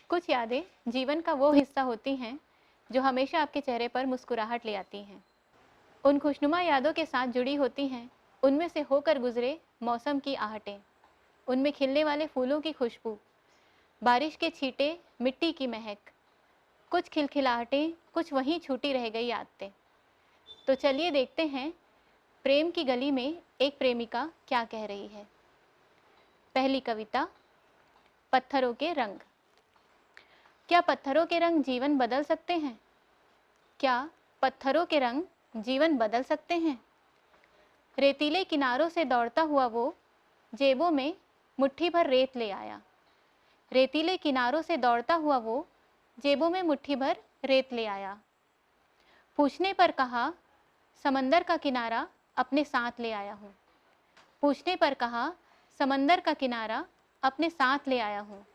कुछ यादें जीवन का वो हिस्सा होती हैं जो हमेशा आपके चेहरे पर मुस्कुराहट ले आती हैं। उन खुशनुमा यादों के साथ जुड़ी होती हैं उनमें से होकर गुजरे मौसम की आहटें, उनमें खिलने वाले फूलों की खुशबू, बारिश के छींटे, मिट्टी की महक, कुछ खिलखिलाहटें, कुछ वहीं छूटी रह गई आदतें। तो चलिए देखते हैं प्रेम की गली में एक प्रेमिका क्या कह रही है। पहली कविता, पत्थरों के रंग। क्या पत्थरों के रंग जीवन बदल सकते हैं? क्या पत्थरों के रंग जीवन बदल सकते हैं? रेतीले किनारों से दौड़ता हुआ वो जेबों में मुट्ठी भर रेत ले आया। रेतीले किनारों से दौड़ता हुआ वो जेबों में मुट्ठी भर रेत ले आया। पूछने पर कहा, समंदर का किनारा अपने साथ ले आया हूँ। पूछने पर कहा, समंदर का किनारा अपने साथ ले आया हूँ।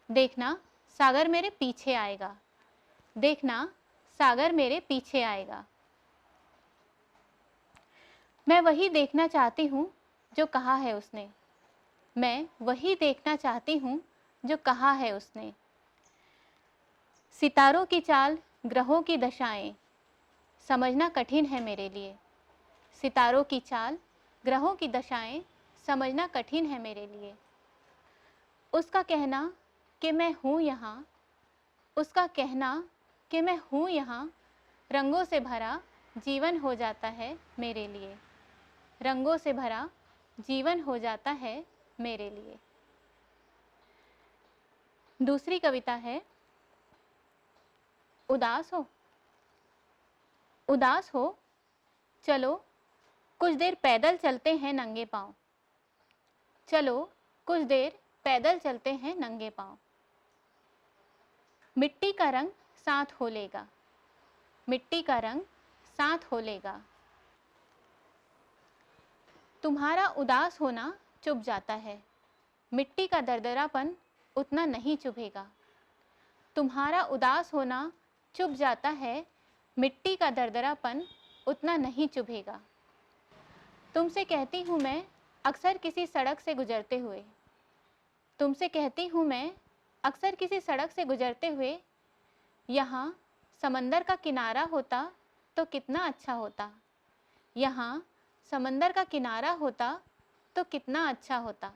देखना सागर मेरे पीछे आएगा। देखना सागर मेरे पीछे आएगा। मैं वही देखना चाहती हूँ जो कहा है उसने। मैं वही देखना चाहती हूँ जो कहा है उसने। सितारों की चाल, ग्रहों की दशाएं समझना कठिन है मेरे लिए। सितारों की चाल, ग्रहों की दशाएं समझना कठिन है मेरे लिए। उसका कहना कि मैं हूँ यहाँ, उसका कहना कि मैं हूँ यहाँ, रंगों से भरा जीवन हो जाता है मेरे लिए। रंगों से भरा जीवन हो जाता है मेरे लिए। दूसरी कविता है, उदास हो। उदास हो, चलो कुछ देर पैदल चलते हैं नंगे पाँव। चलो कुछ देर पैदल चलते हैं नंगे पाँव। मिट्टी का रंग साथ हो लेगा। मिट्टी का रंग साथ हो लेगा। तुम्हारा उदास होना चुभ जाता है। मिट्टी का दरदरापन उतना नहीं चुभेगा। तुम्हारा उदास होना चुभ जाता है। मिट्टी का दरदरापन उतना नहीं चुभेगा। तुमसे कहती हूँ मैं अक्सर किसी सड़क से गुजरते हुए। तुमसे कहती हूँ मैं अक्सर किसी सड़क से गुजरते हुए, यहाँ समंदर का किनारा होता तो कितना अच्छा होता। यहाँ समंदर का किनारा होता तो कितना अच्छा होता।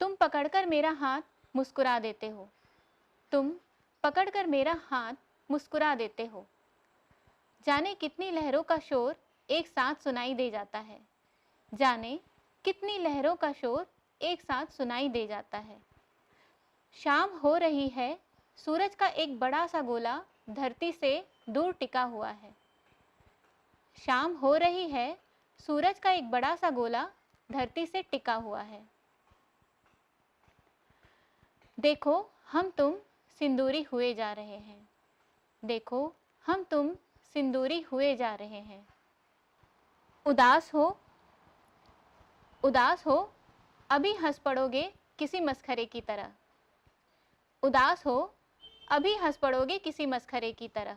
तुम पकड़कर मेरा हाथ मुस्कुरा देते हो। तुम पकड़कर मेरा हाथ मुस्कुरा देते हो। जाने कितनी लहरों का शोर एक साथ सुनाई दे जाता है। जाने कितनी लहरों का शोर एक साथ सुनाई दे जाता है। शाम हो रही है, सूरज का एक बड़ा सा गोला धरती से दूर टिका हुआ है। शाम हो रही है, सूरज का एक बड़ा सा गोला धरती से टिका हुआ है। देखो हम तुम सिंदूरी हुए जा रहे हैं। देखो हम तुम सिंदूरी हुए जा रहे हैं। उदास हो, उदास हो, अभी हंस पड़ोगे किसी मस्खरे की तरह। उदास हो, अभी हंस पड़ोगे किसी मस्खरे की तरह।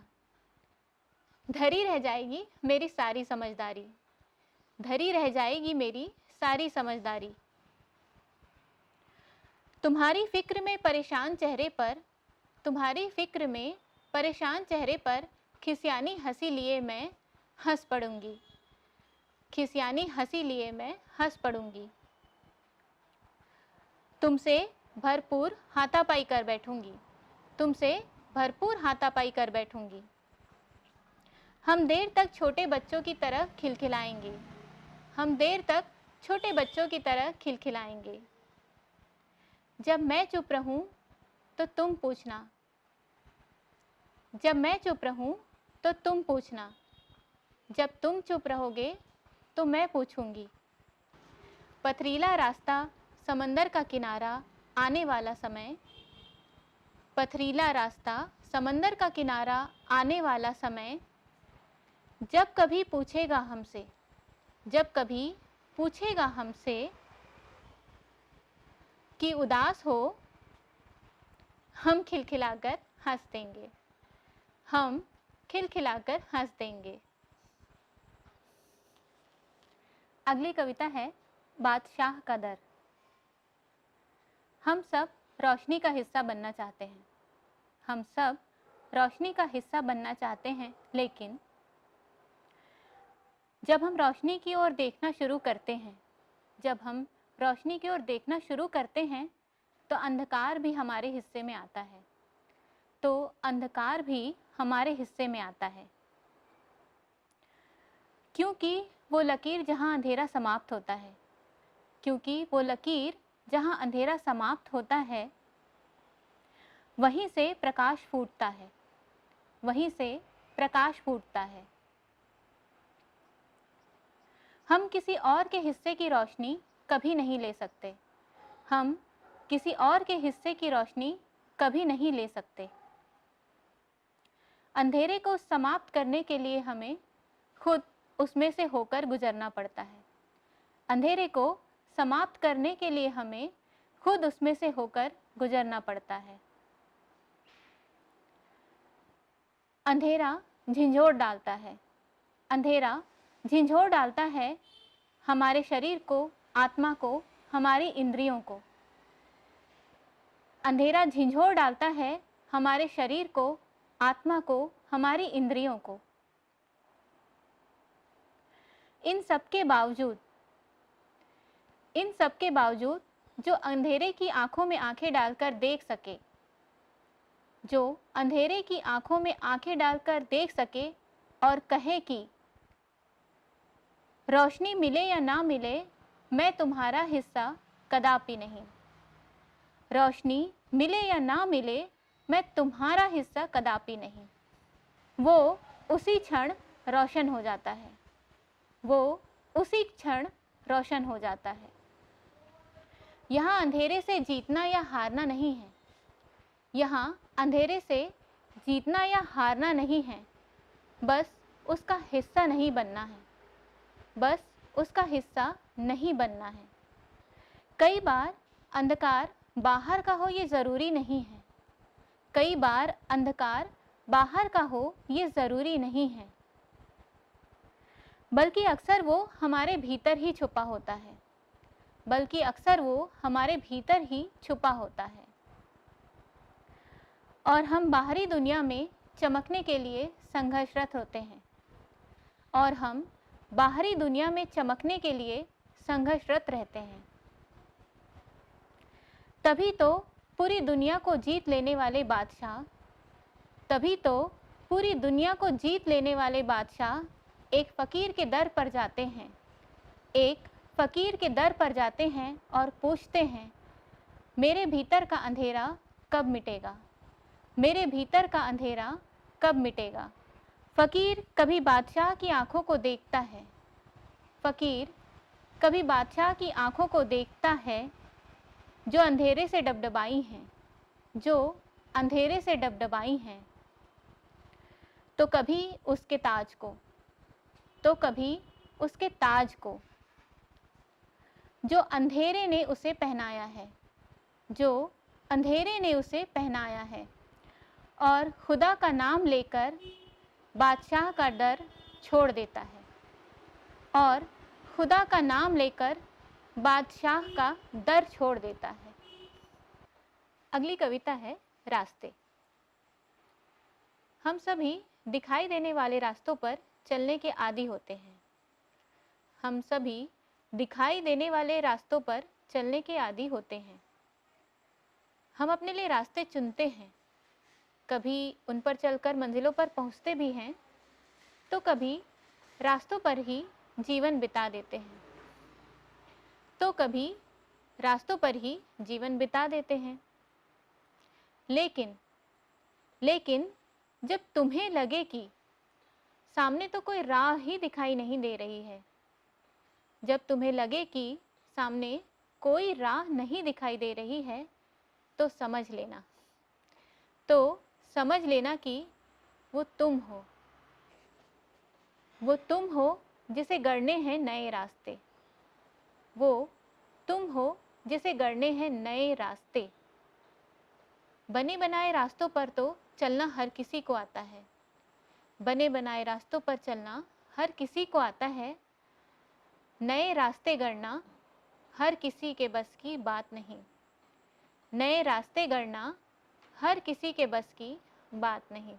धरी रह जाएगी मेरी सारी समझदारी। धरी रह जाएगी मेरी सारी समझदारी। तुम्हारी फिक्र में परेशान चेहरे पर, तुम्हारी फिक्र में परेशान चेहरे पर खिसियानी हंसी लिए मैं हंस पड़ूंगी। खिसियानी हंसी लिए मैं हंस पड़ूंगी। तुमसे भरपूर हाथापाई कर बैठूंगी। तुमसे भरपूर हाथापाई कर बैठूंगी। हम देर तक छोटे बच्चों की तरह खिलखिलाएंगे। हम देर तक छोटे बच्चों की तरह खिलखिलाएंगे। जब मैं चुप रहूं तो तुम पूछना। जब मैं चुप रहूं तो तुम पूछना। जब तुम चुप रहोगे तो मैं पूछूंगी। पथरीला रास्ता, समंदर का किनारा, आने वाला समय। पथरीला रास्ता, समंदर का किनारा, आने वाला समय। जब कभी पूछेगा हमसे, जब कभी पूछेगा हमसे कि उदास हो, हम खिलखिलाकर हंस देंगे। हम खिलखिलाकर हंस देंगे। अगली कविता है, बादशाह का दर। हम सब रोशनी का हिस्सा बनना चाहते हैं। हम सब रोशनी का हिस्सा बनना चाहते हैं, लेकिन जब हम रोशनी की ओर देखना शुरू करते हैं, जब हम रोशनी की ओर देखना शुरू करते हैं, तो अंधकार भी हमारे हिस्से में आता है। तो अंधकार भी हमारे हिस्से में आता है, क्योंकि वो लकीर जहाँ अंधेरा समाप्त होता है, क्योंकि वो लकीर जहाँ अंधेरा समाप्त होता है, वहीं से प्रकाश फूटता है, वहीं से प्रकाश फूटता है। हम किसी और के हिस्से की रोशनी कभी नहीं ले सकते। हम किसी और के हिस्से की रोशनी कभी नहीं ले सकते। अंधेरे को समाप्त करने के लिए हमें खुद उसमें से होकर गुजरना पड़ता है। अंधेरे को समाप्त करने के लिए हमें खुद उसमें से होकर गुजरना पड़ता है। अंधेरा झिंझोर डालता है, अंधेरा झिंझोर डालता है हमारे शरीर को, आत्मा को, हमारी इंद्रियों को। अंधेरा झिंझोर डालता है हमारे शरीर को, आत्मा को, हमारी इंद्रियों को। इन सब के बावजूद जो अंधेरे की आंखों में आंखें डालकर देख सके, जो अंधेरे की आंखों में आंखें डालकर देख सके और कहे कि रोशनी मिले या ना मिले, मैं तुम्हारा हिस्सा कदापि नहीं। रोशनी मिले या ना मिले, मैं तुम्हारा हिस्सा कदापि नहीं। वो उसी क्षण रोशन हो जाता है, वो उसी क्षण रोशन हो जाता है। यहाँ अंधेरे से जीतना या हारना नहीं है, यहाँ अंधेरे से जीतना या हारना नहीं है, बस उसका हिस्सा नहीं बनना है, बस उसका हिस्सा नहीं बनना है। कई बार अंधकार बाहर का हो ये ज़रूरी नहीं है, कई बार अंधकार बाहर का हो ये ज़रूरी नहीं है, बल्कि अक्सर वो हमारे भीतर ही छुपा होता है, बल्कि अक्सर वो हमारे भीतर ही छुपा होता है। और हम बाहरी दुनिया में चमकने के लिए संघर्षरत होते हैं, और हम बाहरी दुनिया में चमकने के लिए संघर्षरत रहते हैं। तभी तो पूरी दुनिया को जीत लेने वाले बादशाह, तभी तो पूरी दुनिया को जीत लेने वाले बादशाह एक फ़कीर के दर पर जाते हैं, एक फ़कीर के दर पर जाते हैं और पूछते हैं, मेरे भीतर का अंधेरा कब मिटेगा, मेरे भीतर का अंधेरा कब मिटेगा। फ़कीर कभी बादशाह की आंखों को देखता है, फ़कीर कभी बादशाह की आंखों को देखता है, जो अंधेरे से डबडबाई हैं, जो अंधेरे से डबडबाई हैं। तो कभी उसके ताज को, तो कभी उसके ताज को, जो अंधेरे ने उसे पहनाया है, जो अंधेरे ने उसे पहनाया है। और खुदा का नाम लेकर बादशाह का डर छोड़ देता है, और खुदा का नाम लेकर बादशाह का डर छोड़ देता है। अगली कविता है रास्ते। हम सभी दिखाई देने वाले रास्तों पर चलने के आदी होते हैं, हम सभी दिखाई देने वाले रास्तों पर चलने के आदी होते हैं। हम अपने लिए रास्ते चुनते हैं, कभी उन पर चलकर मंजिलों पर पहुंचते भी हैं, तो कभी रास्तों पर ही जीवन बिता देते हैं, तो कभी रास्तों पर ही जीवन बिता देते हैं। लेकिन जब तुम्हें लगे कि सामने तो कोई राह ही दिखाई नहीं दे रही है, जब तुम्हें लगे कि सामने कोई राह नहीं दिखाई दे रही है, तो समझ लेना, तो समझ लेना कि वो तुम हो, वो तुम हो जिसे गढ़ने हैं नए रास्ते, वो तुम हो जिसे गढ़ने हैं नए रास्ते। बने बनाए रास्तों पर तो चलना हर किसी को आता है, बने बनाए रास्तों पर चलना हर किसी को आता है, नए रास्ते गढ़ना हर किसी के बस की बात नहीं, नए रास्ते गढ़ना हर किसी के बस की बात नहीं।